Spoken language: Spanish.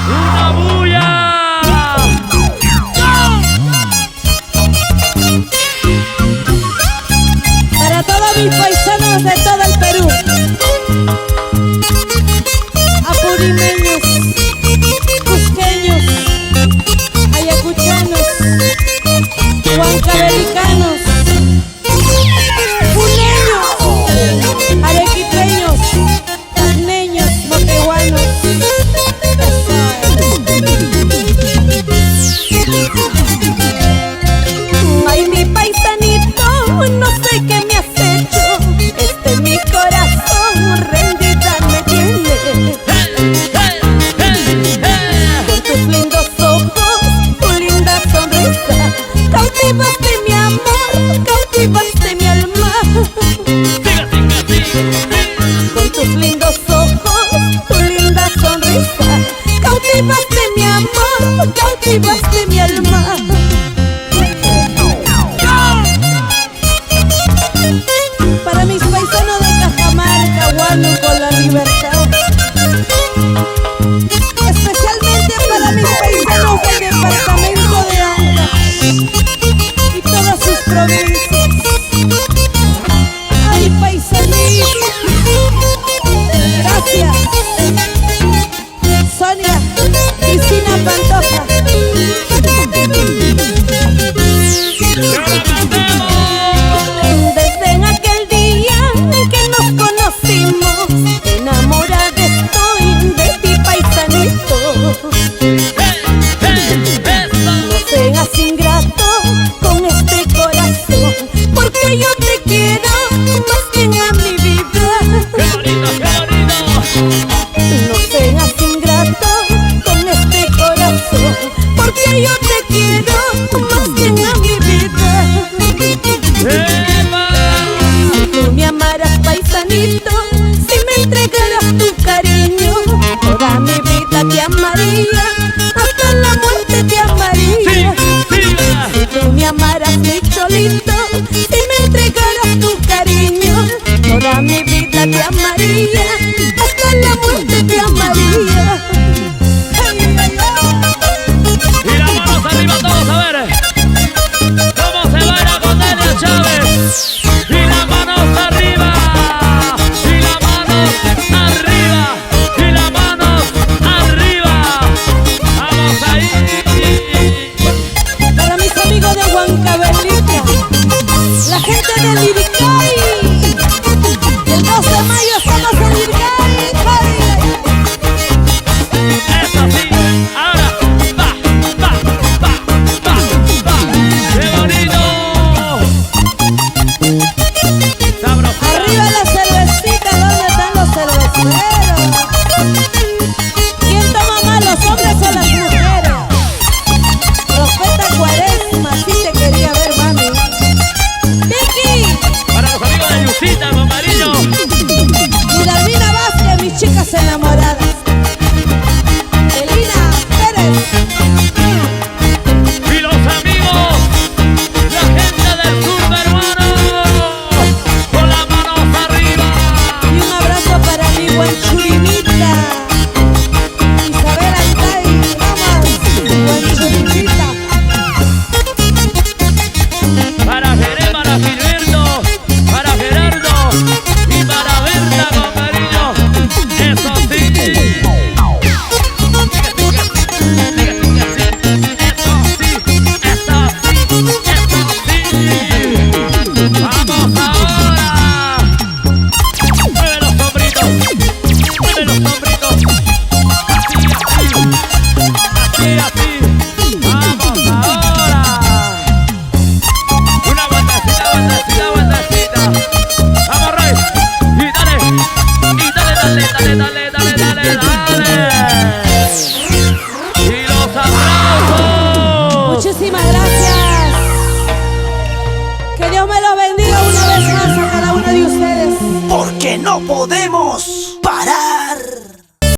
¡Una bulla! Para todos mis paisanos de todo el Perú, apurimeños, cusqueños, ayacuchanos, huancavelicanos, puneños, arequipeños, tacneños, moqueguanos. Ay, mi paisanito, no sé qué me has hecho. Mi corazón rendida me tiene. Con tus lindos ojos, tu linda sonrisa, cautivaste mi amor, cautivaste mi alma. Con tus lindos ojos, tu linda sonrisa, cautivaste mi amor, cautivaste mi alma. Para mis paisanos de Cajamarca, Huánuco, La Libertad, especialmente para mis paisanos del departamento de Anta y todas sus provincias. Ay, paisanito, gracias. Sonia, Cristina Pantoja. Enamorada estoy de ti, paisanito. No seas ingrato con este corazón, porque yo te quiero más que a mi vida. No seas ingrato con este corazón, porque yo te quiero más que a mi vida. Si tú me amaras, paisanito, si me entregaras tu cariño, toda mi vida te amaría